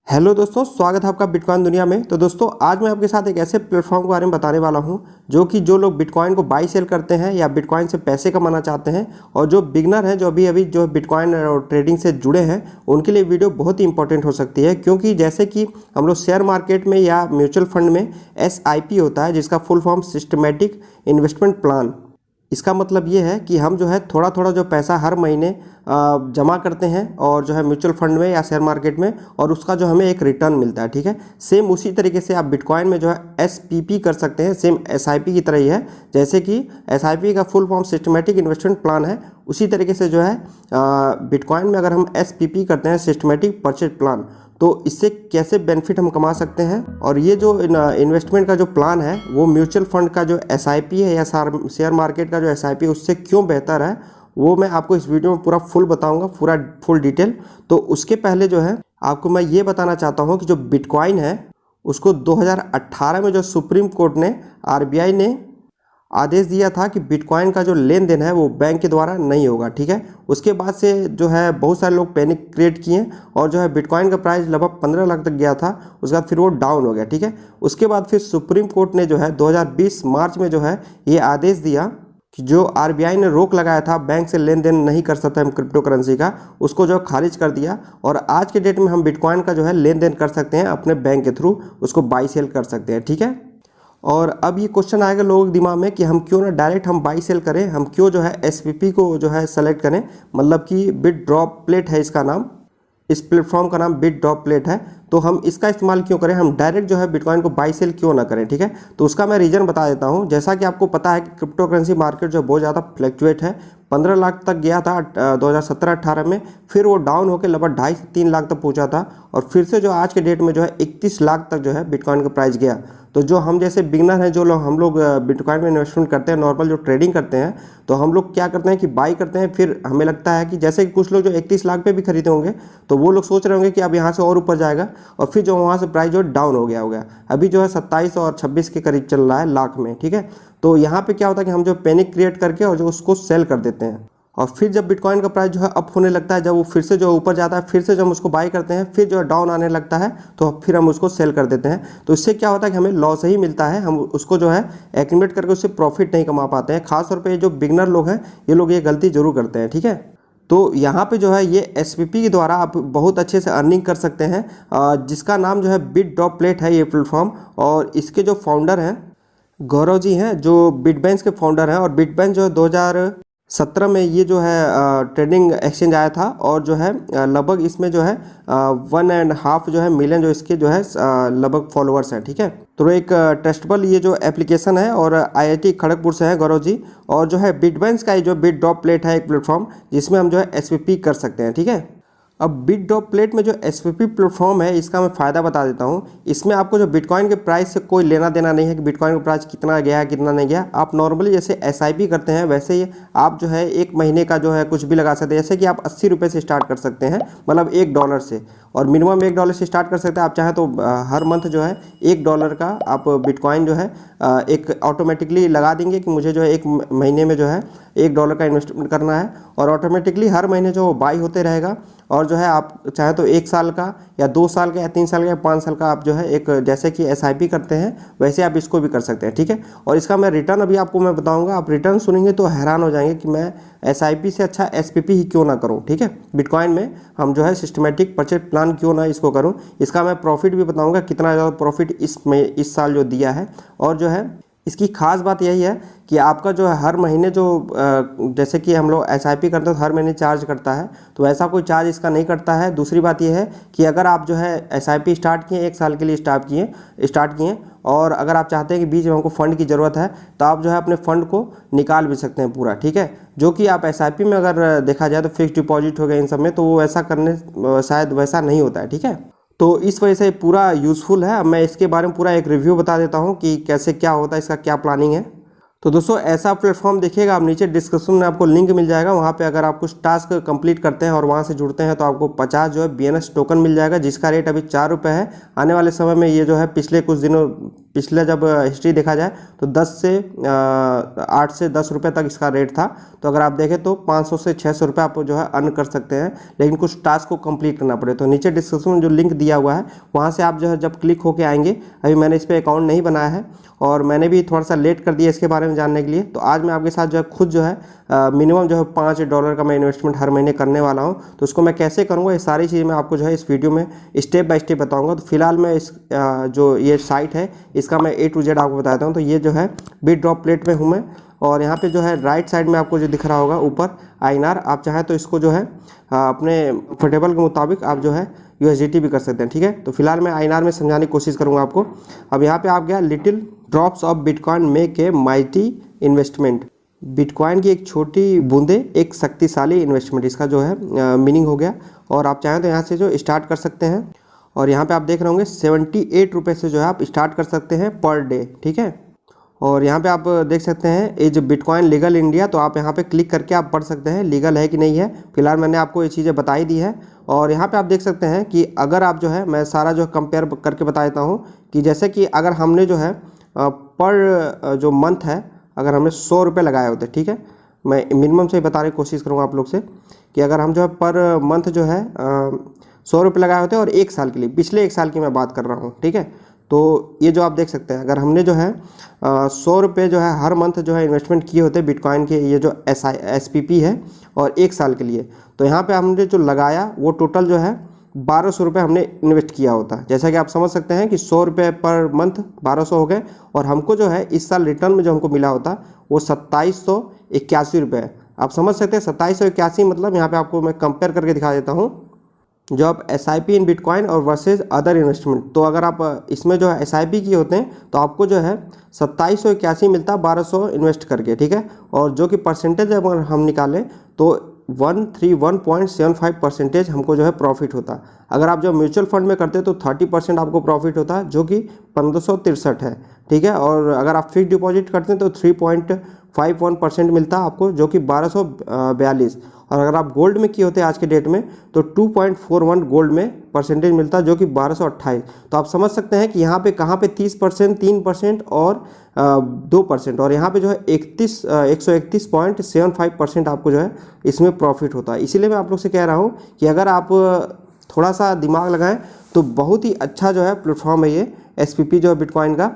Hello दोस्तों, स्वागत है आपका बिटकॉइन दुनिया में। तो दोस्तों, आज मैं आपके साथ एक ऐसे प्लेटफॉर्म के बारे में बताने वाला हूं जो लोग बिटकॉइन को बाई सेल करते हैं या बिटकॉइन से पैसे कमाना चाहते हैं और जो बिगनर हैं, जो अभी अभी जो बिटकॉइन और ट्रेडिंग से जुड़े हैं, उनके लिए वीडियो बहुत ही इंपॉर्टेंट हो सकती है। क्योंकि जैसे कि हम लोग शेयर मार्केट में या म्यूचुअल फंड में SIP होता है, जिसका full form systematic investment plan. इसका मतलब ये है कि हम जो है थोड़ा थोड़ा जो पैसा हर महीने जमा करते हैं और जो है म्यूचुअल फंड में या शेयर मार्केट में, और उसका जो हमें एक रिटर्न मिलता है। ठीक है, सेम उसी तरीके से आप बिटकॉइन में जो है SPP कर सकते हैं, सेम SIP की तरह ही है। जैसे कि SIP का full form systematic investment plan है, उसी तरीके से जो है बिटकॉइन में अगर हम SPP करते हैं, सिस्टमेटिक परचेज प्लान, तो इससे कैसे बेनिफिट हम कमा सकते हैं। और ये जो इन्वेस्टमेंट का जो प्लान है वो म्यूचुअल फंड का जो SIP है या शेयर मार्केट का जो SIP है उससे क्यों बेहतर है, वो मैं आपको इस वीडियो में पूरा फुल बताऊंगा, पूरा फुल डिटेल। तो उसके पहले जो है आपको मैं ये बताना चाहता हूँ कि जो बिटकॉइन है उसको 2018 में जो सुप्रीम कोर्ट ने, RBI ने आदेश दिया था कि बिटकॉइन का जो लेन देन है वो बैंक के द्वारा नहीं होगा। ठीक है, उसके बाद से जो है बहुत सारे लोग पैनिक क्रिएट किए और जो है बिटकॉइन का प्राइस लगभग 15 लाख तक गया था। उसके बाद फिर वो डाउन हो गया। ठीक है, उसके बाद फिर सुप्रीम कोर्ट ने जो है 2020 मार्च में जो है ये आदेश दिया कि जो RBI ने रोक लगाया था बैंक से लेन देन नहीं कर सकता हम क्रिप्टो करेंसी का, उसको जो खारिज कर दिया। और आज के डेट में हम बिटकॉइन का जो है लेन देन कर सकते हैं अपने बैंक के थ्रू, उसको बाई सेल कर सकते हैं। ठीक है, और अब ये क्वेश्चन आएगा लोगों के दिमाग में कि हम क्यों ना डायरेक्ट हम बाई सेल करें, हम क्यों जो है SPP को जो है सेलेक्ट करें। मतलब कि बिट ड्रॉप प्लेट है इसका नाम, इस प्लेटफॉर्म का नाम बिट ड्रॉप प्लेट है। तो हम इसका इस्तेमाल क्यों करें, हम डायरेक्ट जो है बिटकॉइन को बाई सेल क्यों ना करें। ठीक है, तो उसका मैं रीज़न बता देता हूँ। जैसा कि आपको पता है कि क्रिप्टो करेंसी मार्केट जो बहुत ज़्यादा फ्लैक्चुएट है, 15 लाख तक गया था 2017-18 में, फिर वो डाउन होकर लगभग 2.5 से 3 लाख तक पहुँचा था, और फिर से जो आज के डेट में जो है 31 लाख तक जो है बिटकॉइन का प्राइस गया। तो जो हम जैसे बिगनर हैं, जो लोग हम लोग बिटकॉइन में इन्वेस्टमेंट करते हैं, नॉर्मल जो ट्रेडिंग करते हैं, तो हम लोग क्या करते हैं कि बाई करते हैं। फिर हमें लगता है कि जैसे कि कुछ लोग जो 31 लाख पे भी खरीदे होंगे, तो वो लोग सोच रहे होंगे कि अब यहाँ से और ऊपर जाएगा, और फिर जो वहाँ से प्राइस जो डाउन हो गया। अभी जो है 27 और 26 के करीब चल रहा है लाख में। ठीक है, तो यहाँ पे क्या होता है कि हम जो पैनिक क्रिएट करके और जो उसको सेल कर देते हैं, और फिर जब बिटकॉइन का प्राइस जो है अप होने लगता है, जब वो फिर से जो ऊपर जाता है, फिर से जब हम उसको बाई करते हैं, फिर जो डाउन आने लगता है, तो फिर हम उसको सेल कर देते हैं। तो इससे क्या होता है कि हमें लॉस ही मिलता है, हम उसको जो है एक्यूमुलेट करके उससे प्रॉफिट नहीं कमा पाते हैं। खासतौर पर जो बिगनर लोग हैं, ये लोग ये गलती जरूर करते हैं। ठीक है, तो यहाँ पे जो है ये SPP के द्वारा आप बहुत अच्छे से अर्निंग कर सकते हैं, जिसका नाम जो है बिट ड्रॉप प्लेट है ये प्लेटफॉर्म। और इसके जो फाउंडर हैं गौरव जी हैं, जो बिटबैंस के फाउंडर हैं। और बिटबैंस जो है 2017 में ये जो है ट्रेडिंग एक्सचेंज आया था, और जो है लगभग इसमें जो है 1.5 जो है मिलियन जो इसके जो है लगभग फॉलोअर्स हैं। ठीक है, तो एक ट्रस्टेबल ये जो एप्लीकेशन है, और IIT खड़गपुर से है गौरव जी। और जो है बिटबैंस का ये जो बिट ड्रॉप प्लेट है एक प्लेटफॉर्म, जिसमें हम जो है SPP कर सकते हैं। ठीक है, अब बिट ड्रॉप प्लेट में जो SPP प्लेटफॉर्म है, इसका मैं फ़ायदा बता देता हूँ। इसमें आपको जो बिटकॉइन के प्राइस से कोई लेना देना नहीं है कि बिटकॉइन का प्राइस कितना गया है कितना नहीं गया। आप नॉर्मली जैसे SIP करते हैं, वैसे ही आप जो है एक महीने का जो है कुछ भी लगा सकते हैं। जैसे कि आप 80 रुपये से स्टार्ट कर सकते हैं, मतलब $1 से, और मिनिमम $1 से स्टार्ट कर सकते हैं। आप चाहें तो हर मंथ जो है $1 का आप बिटकॉइन जो है एक ऑटोमेटिकली लगा देंगे कि मुझे जो है एक महीने में जो है $1 का इन्वेस्टमेंट करना है, और ऑटोमेटिकली हर महीने जो बाई होते रहेगा। और जो है आप चाहे तो 1 साल का या 2 साल का या 3 साल का या 5 साल का आप जो है एक जैसे कि SIP करते हैं, वैसे आप इसको भी कर सकते हैं। ठीक है, और इसका मैं रिटर्न अभी आपको मैं बताऊंगा। आप रिटर्न सुनेंगे तो हैरान हो जाएंगे कि मैं SIP से अच्छा SPP ही क्यों ना करूं। ठीक है, बिटकॉइन में हम जो है सिस्टमेटिक परचेज प्लान क्यों ना इसको करूं। इसका मैं प्रॉफिट भी बताऊंगा, कितना ज़्यादा प्रॉफिट इस साल जो दिया है। और जो है इसकी खास बात यही है कि आपका जो है हर महीने जो जैसे कि हम लोग SIP करते हैं तो हर महीने चार्ज करता है, तो ऐसा कोई चार्ज इसका नहीं करता है। दूसरी बात यह है कि अगर आप जो है SIP स्टार्ट किए, 1 साल के लिए स्टार्ट किए, और अगर आप चाहते हैं कि बीच में हमको फ़ंड की ज़रूरत है, तो आप जो है अपने फ़ंड को निकाल भी सकते हैं पूरा। ठीक है, जो कि आप SIP में अगर देखा जाए तो फिक्स डिपॉजिट हो गया इन सब में, तो वो ऐसा करने शायद वैसा नहीं होता है। ठीक है, तो इस वजह से पूरा यूज़फुल है। अब मैं इसके बारे में पूरा एक रिव्यू बता देता हूँ कि कैसे क्या होता है, इसका क्या प्लानिंग है। तो दोस्तों, ऐसा प्लेटफॉर्म देखिएगा आप, नीचे डिस्क्रिप्शन में आपको लिंक मिल जाएगा। वहाँ पे अगर आप कुछ टास्क कंप्लीट करते हैं और वहाँ से जुड़ते हैं, तो आपको 50 जो है BNS टोकन मिल जाएगा, जिसका रेट अभी 4 रुपये है। आने वाले समय में ये जो है पिछले कुछ दिनों पिछले जब हिस्ट्री देखा जाए तो 8 से 10 रुपये तक इसका रेट था। तो अगर आप देखें तो 500 से 600 रुपये आप जो है अर्न कर सकते हैं, लेकिन कुछ टास्क को कंप्लीट करना पड़े। तो नीचे डिस्क्रिप्शन में जो लिंक दिया हुआ है वहाँ से आप जो है जब क्लिक होके आएंगे, अभी मैंने इस पर अकाउंट नहीं बनाया है और मैंने भी थोड़ा सा लेट कर दिया इसके बारे में जानने के लिए। तो आज मैं आपके साथ जो है खुद जो है मिनिमम जो है $5 का मैं इन्वेस्टमेंट हर महीने करने वाला हूं। तो उसको मैं कैसे करूंगा ये सारी चीज़ मैं आपको जो है इस वीडियो में स्टेप बाय स्टेप बताऊंगा। तो फिलहाल मैं इस जो ये साइट है इसका मैं A to Z आपको बताता हूं। तो ये जो है BitDropPlate में हूँ मैं, और यहाँ पे जो है राइट साइड में आपको जो दिख रहा होगा ऊपर INR, आप चाहें तो इसको जो है अपने कंफर्टेबल के मुताबिक आप जो है USDT भी कर सकते हैं, ठीक है। तो फिलहाल मैं INR में समझाने की कोशिश करूँगा आपको। अब यहाँ पे आप गया little drops of bitcoin make a mighty investment, bitcoin की एक छोटी बूंदे एक शक्तिशाली इन्वेस्टमेंट, इसका जो है मीनिंग हो गया। और आप चाहें तो यहाँ से जो स्टार्ट कर सकते हैं, और यहाँ पे आप देख रहे होंगे 78 रुपये से जो है आप स्टार्ट कर सकते हैं पर डे, ठीक है। और यहाँ पे आप देख सकते हैं ये जो बिटकॉइन लीगल इंडिया, तो आप यहाँ पे क्लिक करके आप पढ़ सकते हैं लीगल है कि नहीं है। फिलहाल मैंने आपको ये चीज़ें बताई दी है। और यहाँ पे आप देख सकते हैं कि अगर आप जो है, मैं सारा जो कंपेयर करके बता देता हूँ कि जैसे कि अगर हमने जो है पर जो मंथ है अगर हमने 100 रुपये लगाए होते, ठीक है, मैं मिनिमम से बताने की कोशिश करूँगा आप लोग से कि अगर हम जो है पर मंथ जो है 100 रुपये लगाए होते हैं और 1 साल के लिए, पिछले 1 साल की मैं बात कर रहा हूँ, ठीक है। तो ये जो आप देख सकते हैं अगर हमने जो है 100 रुपये जो है हर मंथ जो है इन्वेस्टमेंट किए होते बिटकॉइन के, ये जो SPP है और 1 साल के लिए, तो यहाँ पे हमने जो लगाया वो टोटल जो है 1200 रुपये हमने इन्वेस्ट किया होता है। जैसा कि आप समझ सकते हैं कि 100 रुपये पर मंथ 1200 हो गए, और हमको जो है इस साल रिटर्न में जो हमको मिला होता वो 2781 रुपये है। आप समझ सकते हैं 2781 मतलब, यहाँ पे आपको मैं कंपेयर करके दिखा देता हूँ जो आप SIP इन बिटकॉइन और वर्सेज अदर इन्वेस्टमेंट। तो अगर आप इसमें जो है SIP किए होते हैं तो आपको जो है 2781 मिलता है 1200 इन्वेस्ट करके, ठीक है। और जो कि परसेंटेज अगर हम निकालें तो 131.75% हमको जो है प्रॉफिट होता है। अगर आप जो म्यूचुअल फंड में करते हैं तो 30% आपको प्रॉफिट होता है, जो कि 1563 है, ठीक है। और अगर आप फिक्स डिपॉजिट करते हैं तो 3.51% मिलता है आपको, जो कि 1242। और अगर आप गोल्ड में किए होते हैं आज के डेट में तो 2.41 गोल्ड में परसेंटेज मिलता है, जो कि 1228। तो आप समझ सकते हैं कि यहाँ पे कहाँ पे 30%, 3% और 2%, और यहाँ पे जो है 131.75% आपको जो है इसमें प्रॉफिट होता है। इसीलिए मैं आप लोग से कह रहा हूँ कि अगर आप थोड़ा सा दिमाग लगाएं तो बहुत ही अच्छा जो है प्लेटफॉर्म है ये SPP जो है बिटकॉइन का।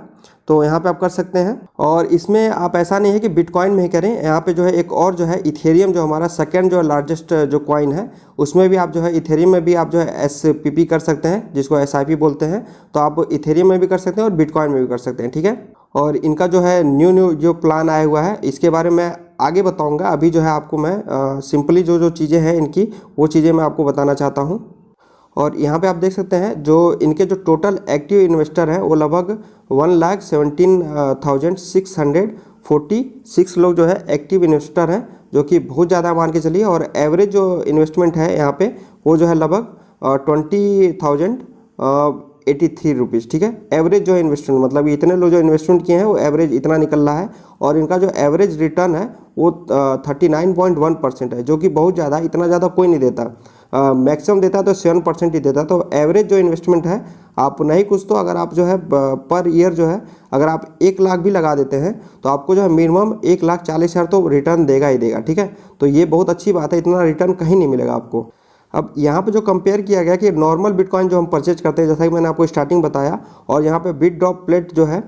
तो यहाँ पे आप कर सकते हैं, और इसमें आप ऐसा नहीं है कि बिटकॉइन में ही करें, यहाँ पे जो है एक और जो है इथेरियम जो हमारा सेकंड जो लार्जेस्ट जो कॉइन है उसमें भी आप जो है इथेरियम में भी आप जो है SPP कर सकते हैं, जिसको SIP बोलते हैं। तो आप इथेरियम में भी कर सकते हैं और बिटकॉइन में भी कर सकते हैं, ठीक है। और इनका जो है न्यू जो प्लान आया हुआ है इसके बारे में आगे बताऊँगा। अभी जो है आपको मैं सिंपली जो चीज़ें हैं इनकी वो चीज़ें मैं आपको बताना चाहता हूँ। और यहाँ पे आप देख सकते हैं जो इनके जो टोटल एक्टिव इन्वेस्टर हैं वो लगभग 1,17,646 लोग जो है एक्टिव इन्वेस्टर हैं, जो कि बहुत ज़्यादा मान के चलिए। और एवरेज जो इन्वेस्टमेंट है यहाँ पे वो जो है लगभग 20,083 रुपीज़, ठीक है। एवरेज जो है इन्वेस्टमेंट, मतलब इतने लोग जो इन्वेस्टमेंट किए हैं वो एवरेज इतना निकल रहा है। और इनका जो एवरेज रिटर्न है वो 39.1% है, जो कि बहुत ज़्यादा, इतना ज़्यादा कोई नहीं देता। मैक्सिमम देता है तो 7% ही देता है। तो एवरेज जो इन्वेस्टमेंट है आप नहीं कुछ तो अगर आप जो है पर ईयर जो है अगर आप 1 लाख भी लगा देते हैं तो आपको जो है मिनिमम 1,40,000 तो रिटर्न देगा ही देगा, ठीक है। तो ये बहुत अच्छी बात है, इतना रिटर्न कहीं नहीं मिलेगा आपको। अब यहाँ पे जो कंपेयर किया गया कि नॉर्मल बिटकॉइन जो हम परचेज करते हैं, जैसा कि मैंने आपको स्टार्टिंग बताया, और यहाँ पे BitDropPlate जो है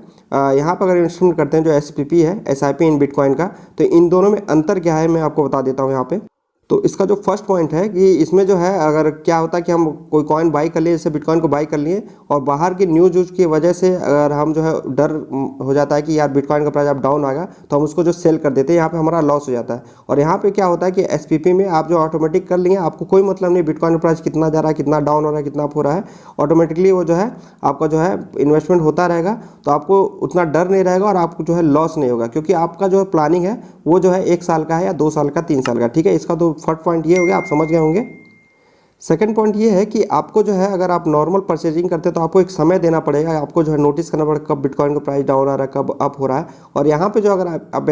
यहाँ पर अगर इन्वेस्टमेंट करते हैं जो SPP है SIP इन बिटकॉइन का, तो इन दोनों में अंतर क्या है मैं आपको बता देता हूँ यहाँ पे। तो इसका जो फर्स्ट पॉइंट है कि इसमें जो है अगर क्या होता है कि हम कोई कॉइन बाई कर लिए, जैसे बिटकॉइन को बाई कर लिए, और बाहर की न्यूज़ की वजह से अगर हम जो है डर हो जाता है कि यार बिटकॉइन का प्राइस अब डाउन आएगा, तो हम उसको जो सेल कर देते हैं, यहाँ पे हमारा लॉस हो जाता है। और यहाँ पे क्या होता है कि SPP में आप जो ऑटोमेटिक कर लिए, आपको कोई मतलब नहीं बिटकॉइन का प्राइस कितना जा रहा है, कितना डाउन हो रहा है, कितना अप हो रहा है, ऑटोमेटिकली वो जो है आपका जो है इन्वेस्टमेंट होता रहेगा। तो आपको उतना डर नहीं रहेगा और आपको जो है लॉस नहीं होगा, क्योंकि आपका जो प्लानिंग है वो जो है 1 साल का है या 2 साल का, 3 साल का, ठीक है। इसका तो फर्स्ट पॉइंट ये हो गया, आप समझ गए होंगे। सेकंड पॉइंट ये है कि आपको जो है अगर आप नॉर्मल परचेजिंग करते हैं तो आपको एक समय देना पड़ेगा, आपको जो है नोटिस करना पड़ेगा कब बिटकॉइन का प्राइस डाउन आ रहा है, कब अप हो रहा है। और यहाँ पे जो अगर आप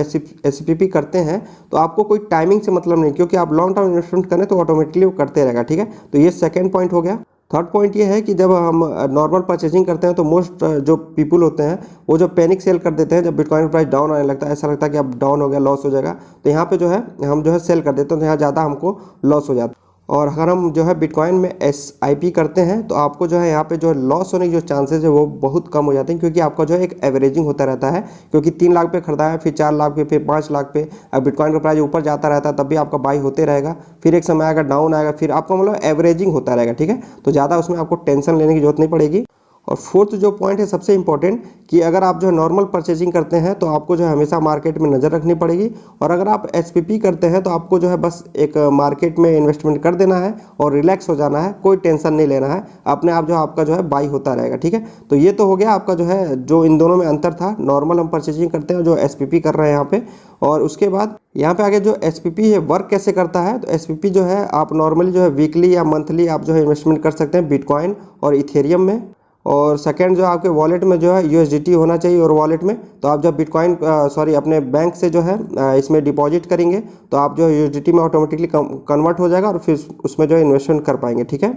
SPP करते हैं तो आपको कोई टाइमिंग से मतलब नहीं, क्योंकि आप लॉन्ग टर्म इन्वेस्टमेंट करें तो ऑटोमेटिकली वो करते रहेगा, ठीक है। तो ये सेकंड पॉइंट हो गया। थर्ड पॉइंट ये है कि जब हम नॉर्मल परचेजिंग करते हैं तो मोस्ट जो पीपल होते हैं वो जो पैनिक सेल कर देते हैं जब बिटकॉइन प्राइस डाउन आने लगता है, ऐसा लगता है कि अब डाउन हो गया, लॉस हो जाएगा, तो यहाँ पे जो है हम जो है सेल कर देते हैं, तो यहाँ ज़्यादा हमको लॉस हो जाता है। और अगर हम जो है बिटकॉइन में SIP करते हैं तो आपको जो है यहाँ पे जो है लॉस होने की जो चांसेस है वो बहुत कम हो जाते हैं, क्योंकि आपका जो है एक एवरेजिंग होता रहता है, क्योंकि 3 लाख पे खरीदा है, फिर 4 लाख पे, फिर 5 लाख पे, अब बिटकॉइन का प्राइस ऊपर जाता रहता है तब भी आपका बाई होते रहेगा, फिर एक समय आएगा डाउन आएगा, फिर आपका मतलब एवरेजिंग होता रहेगा, ठीक है। तो ज़्यादा उसमें आपको टेंशन लेने की जरूरत नहीं पड़ेगी। और फोर्थ जो पॉइंट है सबसे इंपॉर्टेंट, कि अगर आप जो है नॉर्मल परचेजिंग करते हैं तो आपको जो है हमेशा मार्केट में नज़र रखनी पड़ेगी, और अगर आप SPP करते हैं तो आपको जो है बस एक मार्केट में इन्वेस्टमेंट कर देना है और रिलैक्स हो जाना है, कोई टेंशन नहीं लेना है, अपने आप जो है आपका जो है बाई होता रहेगा, ठीक है। तो ये तो हो गया आपका जो है जो इन दोनों में अंतर था, नॉर्मल हम परचेजिंग करते हैं जो SPP कर रहे हैं यहाँ पे। और उसके बाद यहाँ पे आगे जो SPP है वर्क कैसे करता है, तो SPP जो है आप नॉर्मली जो है वीकली या मंथली आप जो है इन्वेस्टमेंट कर सकते हैं बिटकॉइन और इथेरियम में। और सेकंड जो आपके वॉलेट में जो है USDT होना चाहिए, और वॉलेट में तो आप जब बिटकॉइन अपने बैंक से जो है इसमें डिपॉजिट करेंगे तो आप जो है USDT में ऑटोमेटिकली कन्वर्ट हो जाएगा और फिर उसमें जो है इन्वेस्टमेंट कर पाएंगे, ठीक है।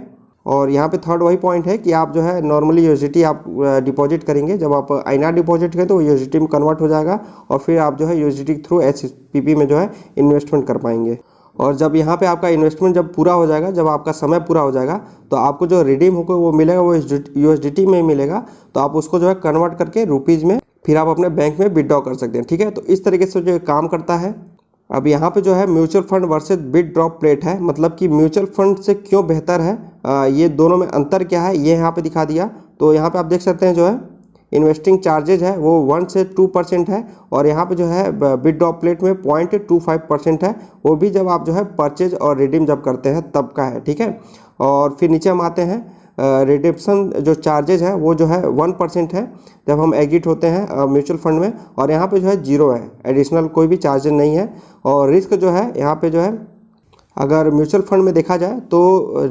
और यहाँ पे थर्ड वही पॉइंट है कि आप जो है नॉर्मली USDT आप डिपॉजिट करेंगे, जब आप INR डिपॉजिट करें तो USDT में कन्वर्ट हो जाएगा और फिर आप जो है USDT थ्रू SPP में जो है इन्वेस्टमेंट कर पाएंगे। और जब यहाँ पे आपका इन्वेस्टमेंट जब पूरा हो जाएगा, जब आपका समय पूरा हो जाएगा, तो आपको जो रिडीम होकर वो मिलेगा वो USDT में मिलेगा, तो आप उसको जो है कन्वर्ट करके रुपीज़ में फिर आप अपने बैंक में विड्रॉ कर सकते हैं, ठीक है। तो इस तरीके से जो काम करता है। अब यहाँ पे जो है mutual fund versus bit drop plate है, मतलब कि म्यूचुअल फंड से क्यों बेहतर है, ये दोनों में अंतर क्या है ये यहाँ पे दिखा दिया। तो यहाँ पे आप देख सकते हैं जो है इन्वेस्टिंग चार्जेज है वो 1 से 2% है, और यहाँ पे जो है बिट ड्रॉप प्लेट में 0.25% है, वो भी जब आप जो है परचेज और रिडीम जब करते हैं तब का है, ठीक है। और फिर नीचे हम आते हैं, रिडेम्पशन जो चार्जेज है वो जो है 1% है जब हम एग्जिट होते हैं म्यूचुअल फंड में, और यहाँ पे जो है 0 है, एडिशनल कोई भी चार्जेज नहीं है। और रिस्क जो है यहाँ पे जो है अगर म्यूचुअल फंड में देखा जाए तो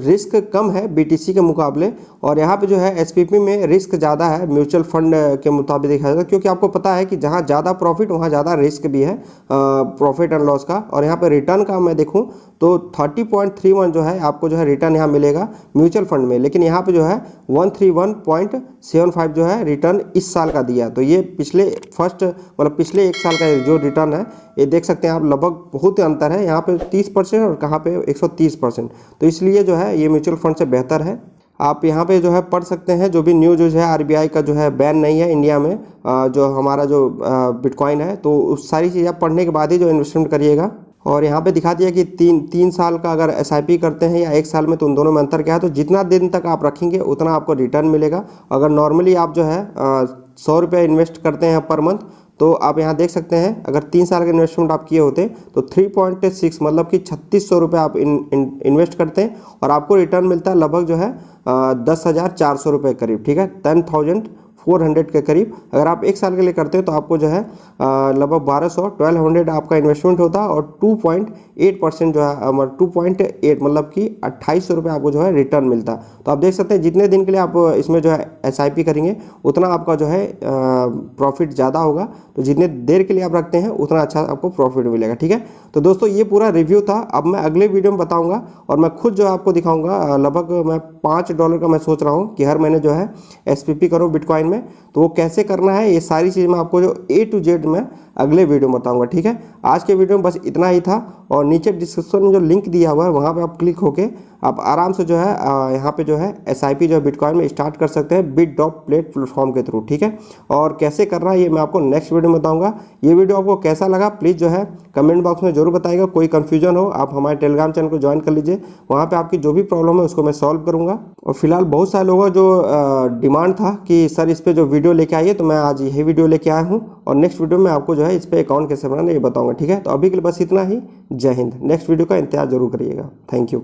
रिस्क कम है BTC के मुकाबले, और यहाँ पे जो है SPP में रिस्क ज़्यादा है म्यूचुअल फंड के मुताबिक देखा जाए, क्योंकि आपको पता है कि जहाँ ज़्यादा प्रॉफिट वहाँ ज़्यादा रिस्क भी है प्रॉफिट एंड लॉस का। और यहाँ पे रिटर्न का मैं देखूँ तो 30.31 जो है आपको जो है रिटर्न यहाँ मिलेगा म्यूचुअल फंड में, लेकिन यहाँ पे जो है 131.75 जो है रिटर्न इस साल का दिया। तो ये पिछले पिछले 1 साल का जो रिटर्न है ये देख सकते हैं आप, लगभग बहुत अंतर है, यहाँ पे 30% और कहाँ पे 130%। तो इसलिए जो है ये म्यूचुअल फंड से बेहतर है। आप यहाँ पे जो है पढ़ सकते हैं जो भी न्यूज़ है, RBI का जो है बैन नहीं है इंडिया में जो हमारा जो बिटकॉइन है, तो उस सारी चीज़ आप पढ़ने के बाद ही जो इन्वेस्टमेंट करिएगा। और यहाँ पे दिखा दिया कि 3 साल का अगर SIP करते हैं या 1 साल में, तो उन दोनों में अंतर क्या है। तो जितना दिन तक आप रखेंगे उतना आपको रिटर्न मिलेगा। अगर नॉर्मली आप जो है 100 रुपये इन्वेस्ट करते हैं पर मंथ, तो आप यहाँ देख सकते हैं अगर 3 साल का इन्वेस्टमेंट आप किए होते तो 3.6 मतलब कि 3600 रुपये आप इन्वेस्ट करते हैं, और आपको रिटर्न मिलता है लगभग जो है 10,400 रुपये करीब, ठीक है, 10,400 के करीब। अगर आप 1 साल के लिए करते हैं तो आपको जो है लगभग 1200 आपका इन्वेस्टमेंट होता है, और 2.8% जो है 2.8 मतलब कि 2800 रुपये आपको जो है रिटर्न मिलता है। तो आप देख सकते हैं जितने दिन के लिए आप इसमें जो है SIP करेंगे उतना आपका जो है प्रॉफिट ज़्यादा होगा, तो जितने देर के लिए आप रखते हैं उतना अच्छा आपको प्रॉफिट मिलेगा, ठीक है। तो दोस्तों ये पूरा रिव्यू था। अब मैं अगले वीडियो में बताऊँगा और मैं खुद जो है आपको दिखाऊँगा, लगभग मैं $5 का मैं सोच रहा हूँ कि हर महीने जो है SPP करूँ बिटकॉइन में, तो वो कैसे करना है ये सारी चीज़ मैं आपको जो A to Z मैं अगले वीडियो में बताऊंगा, ठीक है। आज के वीडियो में बस इतना ही था, और नीचे डिस्क्रिप्शन में जो लिंक दिया हुआ है वहाँ पे आप क्लिक होके आप आराम से जो है यहाँ पे जो है SIP जो है बिटकॉइन में स्टार्ट कर सकते हैं बिट ड्रॉप प्लेट प्लेटफॉर्म के थ्रू, ठीक है। और कैसे करना है ये मैं आपको नेक्स्ट वीडियो में बताऊँगा। ये वीडियो आपको कैसा लगा प्लीज़ जो है कमेंट बॉक्स में जरूर बताइएगा। कोई कन्फ्यूजन हो आप हमारे टेलीग्राम चैनल को ज्वाइन कर लीजिए, वहाँ पर आपकी जो भी प्रॉब्लम है उसको मैं सॉल्व करूँगा। और फिलहाल बहुत सारे लोगों का जो डिमांड था कि सर इस पर जो वीडियो लेके आइए, तो मैं आज यही वीडियो लेके आया हूँ, और नेक्स्ट वीडियो में आपको जो है इस पर अकाउंट कैसे बनाना ये बताऊँगा, ठीक है। तो अभी के लिए बस इतना ही। जय हिंद। नेक्स्ट वीडियो का इंतजार जरूर करिएगा। Thank you.